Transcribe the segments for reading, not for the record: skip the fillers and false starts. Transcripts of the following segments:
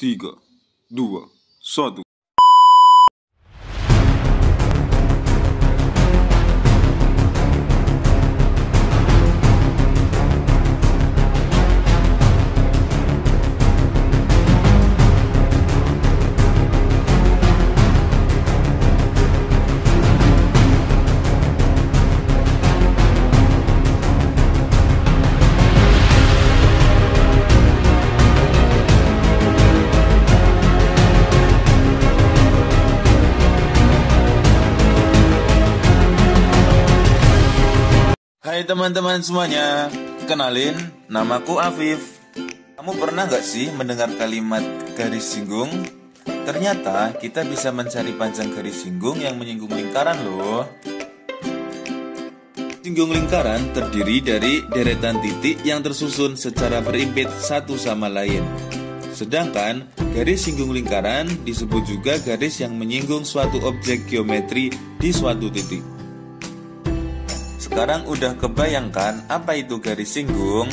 3, 2, 1. Hai teman-teman semuanya, kenalin, namaku Afif. Kamu pernah gak sih mendengar kalimat garis singgung? Ternyata kita bisa mencari panjang garis singgung yang menyinggung lingkaran loh. Singgung lingkaran terdiri dari deretan titik yang tersusun secara berimpit satu sama lain. Sedangkan garis singgung lingkaran disebut juga garis yang menyinggung suatu objek geometri di suatu titik. Sekarang udah kebayangkan apa itu garis singgung?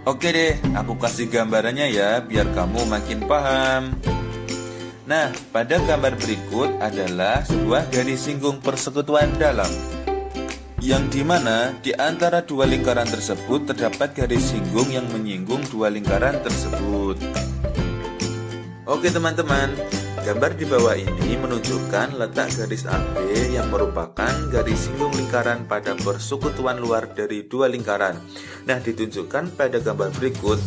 Oke deh, aku kasih gambarannya ya biar kamu makin paham. Nah, pada gambar berikut adalah sebuah garis singgung persekutuan dalam, yang dimana di antara dua lingkaran tersebut terdapat garis singgung yang menyinggung dua lingkaran tersebut. Oke teman-teman, gambar di bawah ini menunjukkan letak garis AB yang merupakan garis singgung lingkaran pada persekutuan luar dari dua lingkaran. Nah, ditunjukkan pada gambar berikut.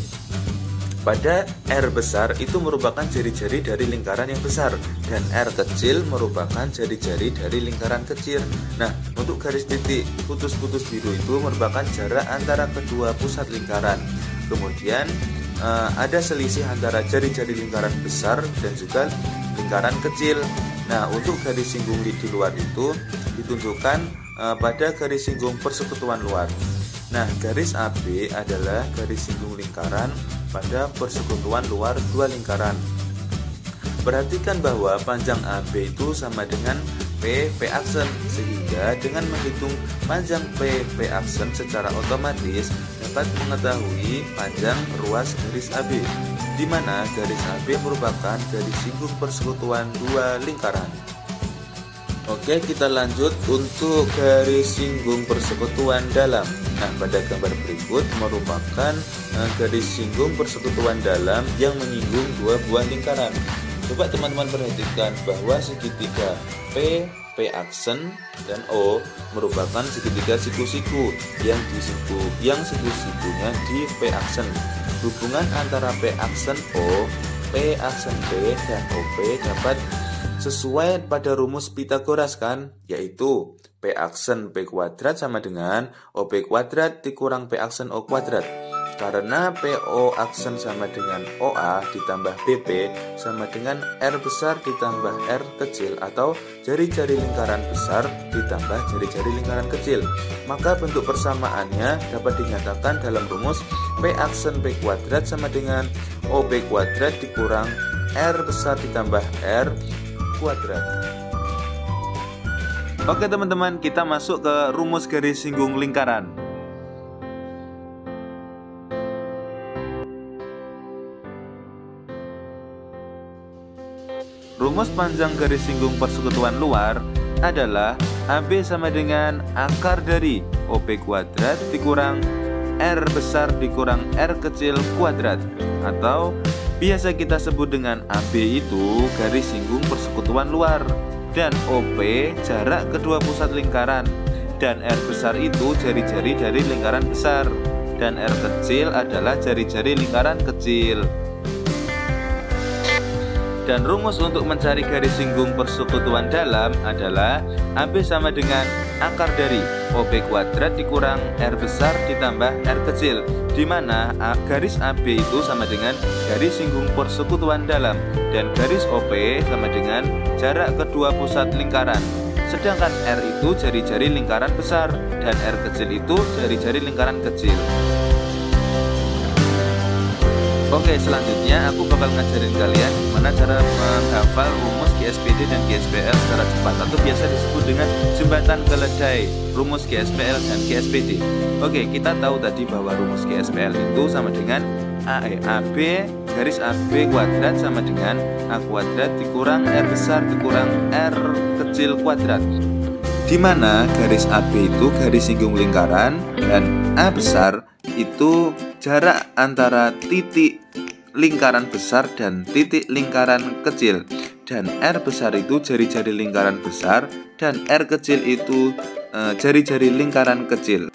Pada R besar itu merupakan jari-jari dari lingkaran yang besar, dan R kecil merupakan jari-jari dari lingkaran kecil. Nah, untuk garis titik putus-putus biru itu merupakan jarak antara kedua pusat lingkaran. Kemudian ada selisih antara jari-jari lingkaran besar dan juga lingkaran kecil. Nah, untuk garis singgung di luar itu ditunjukkan pada garis singgung persekutuan luar. Nah, garis AB adalah garis singgung lingkaran pada persekutuan luar dua lingkaran. Perhatikan bahwa panjang AB itu sama dengan P aksen, sehingga dengan menghitung panjang P aksen secara otomatis dapat mengetahui panjang ruas garis AB, di mana garis AB merupakan garis singgung persekutuan dua lingkaran. Oke, kita lanjut untuk garis singgung persekutuan dalam. Nah, pada gambar berikut merupakan garis singgung persekutuan dalam yang menyinggung dua buah lingkaran. Coba teman-teman perhatikan bahwa segitiga P aksen dan O merupakan segitiga siku-siku yang siku-sikunya di P aksen. Hubungan antara P aksen O, P aksen P, dan OP dapat sesuai pada rumus Pythagoras kan, yaitu P aksen P kuadrat sama dengan OP kuadrat dikurang P aksen O kuadrat. Karena PO aksen sama dengan OA ditambah BP sama dengan R besar ditambah R kecil, atau jari-jari lingkaran besar ditambah jari-jari lingkaran kecil, maka bentuk persamaannya dapat dinyatakan dalam rumus P aksen P kuadrat sama dengan OP kuadrat dikurang R besar ditambah R kuadrat. Oke teman-teman, kita masuk ke rumus garis singgung lingkaran. Rumus panjang garis singgung persekutuan luar adalah AB sama dengan akar dari OP kuadrat dikurang R besar dikurang R kecil kuadrat, atau biasa kita sebut dengan AB itu garis singgung persekutuan luar, dan OP jarak kedua pusat lingkaran, dan R besar itu jari-jari dari lingkaran besar, dan R kecil adalah jari-jari lingkaran kecil. Dan rumus untuk mencari garis singgung persekutuan dalam adalah AB sama dengan akar dari OP kuadrat dikurang R besar ditambah R kecil, di mana garis AB itu sama dengan garis singgung persekutuan dalam, dan garis OP sama dengan jarak kedua pusat lingkaran. Sedangkan R itu jari-jari lingkaran besar, dan R kecil itu jari-jari lingkaran kecil. Oke, selanjutnya aku bakal ngajarin kalian gimana cara menghafal rumus GSPD dan GSPL secara cepat, atau biasa disebut dengan jembatan keledai, rumus GSPL dan GSPD. Oke, kita tahu tadi bahwa rumus GSPL itu sama dengan AB garis AB kuadrat sama dengan A kuadrat dikurang R besar dikurang R kecil kuadrat, di mana garis AB itu garis singgung lingkaran dan A besar itu jarak antara titik lingkaran besar dan titik lingkaran kecil, dan R besar itu jari-jari lingkaran besar dan R kecil itu jari-jari lingkaran kecil.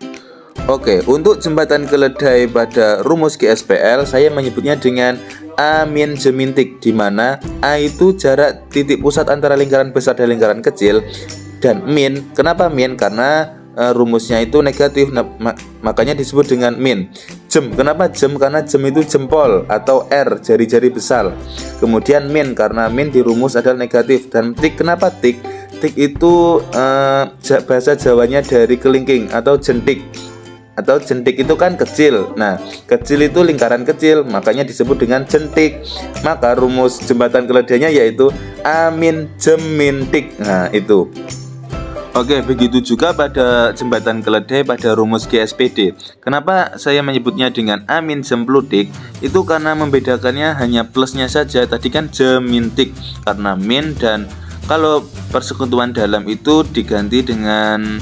Oke, untuk jembatan keledai pada rumus GSPL saya menyebutnya dengan A min jemintik, di mana A itu jarak titik pusat antara lingkaran besar dan lingkaran kecil, dan min, kenapa min? Karena rumusnya itu negatif, makanya disebut dengan min. Jem, kenapa jem? Karena jem itu jempol atau R jari-jari besar. Kemudian min, karena min di rumus adalah negatif. Dan tik, kenapa tik? Tik itu bahasa Jawanya dari kelingking atau jentik. Atau jentik itu kan kecil. Nah, kecil itu lingkaran kecil, makanya disebut dengan jentik. Maka rumus jembatan keledainya yaitu A min jem min tik. Nah, itu. Oke, begitu juga pada jembatan keledai pada rumus GSPD. Kenapa saya menyebutnya dengan A min jem plutik? Itu karena membedakannya hanya plusnya saja. Tadi kan jem min tik karena min, dan kalau persekutuan dalam itu diganti dengan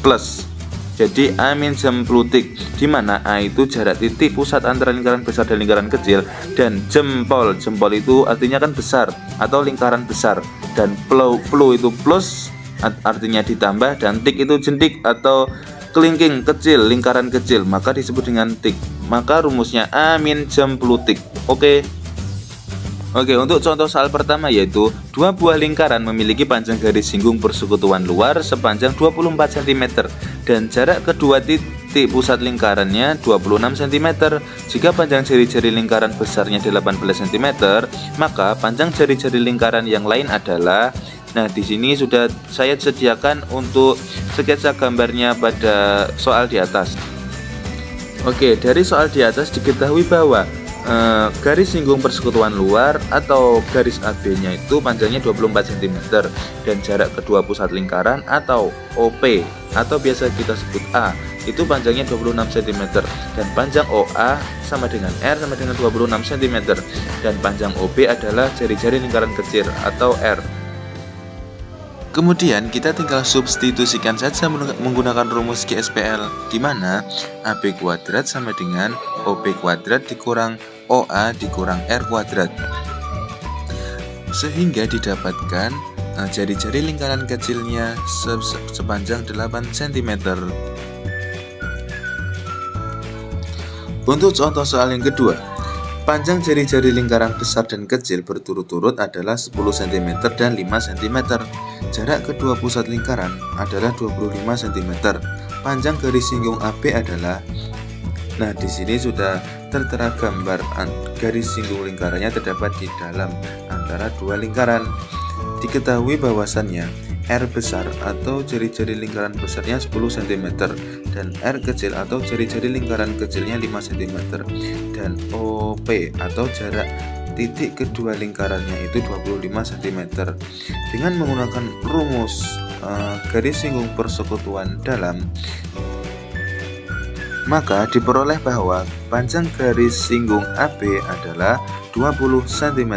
plus. Jadi A min jem plutik, di mana A itu jarak titik pusat antara lingkaran besar dan lingkaran kecil, dan jempol, jempol itu artinya kan besar atau lingkaran besar, dan plu itu plus artinya ditambah, dan tik itu jentik atau kelingking kecil, lingkaran kecil, maka disebut dengan tik. Maka rumusnya A min jem plutik. Oke, untuk contoh soal pertama yaitu dua buah lingkaran memiliki panjang garis singgung persekutuan luar sepanjang 24 cm dan jarak kedua titik pusat lingkarannya 26 cm. Jika panjang jari-jari lingkaran besarnya 18 cm, maka panjang jari-jari lingkaran yang lain adalah. Nah, di sini sudah saya sediakan untuk sketsa gambarnya pada soal di atas. Oke, dari soal di atas diketahui bahwa garis singgung persekutuan luar atau garis AB-nya itu panjangnya 24 cm dan jarak kedua pusat lingkaran atau OP atau biasa kita sebut A itu panjangnya 26 cm, dan panjang OA sama dengan R sama dengan 26 cm, dan panjang OB adalah jari-jari lingkaran kecil atau R. Kemudian kita tinggal substitusikan saja menggunakan rumus GSPL, di mana AB kuadrat sama dengan OB kuadrat dikurang OA dikurang R kuadrat, sehingga didapatkan jari-jari lingkaran kecilnya sepanjang 8 cm. Untuk contoh soal yang kedua, panjang jari-jari lingkaran besar dan kecil berturut-turut adalah 10 cm dan 5 cm. Jarak kedua pusat lingkaran adalah 25 cm. Panjang garis singgung AB adalah. Nah, di sini sudah tertera gambar garis singgung lingkarannya terdapat di dalam antara dua lingkaran. Diketahui bahwasannya R besar atau jari-jari lingkaran besarnya 10 cm dan R kecil atau jari-jari lingkaran kecilnya 5 cm, dan OP atau jarak titik kedua lingkarannya itu 25 cm. Dengan menggunakan rumus garis singgung persekutuan dalam, maka diperoleh bahwa panjang garis singgung AB adalah 20 cm.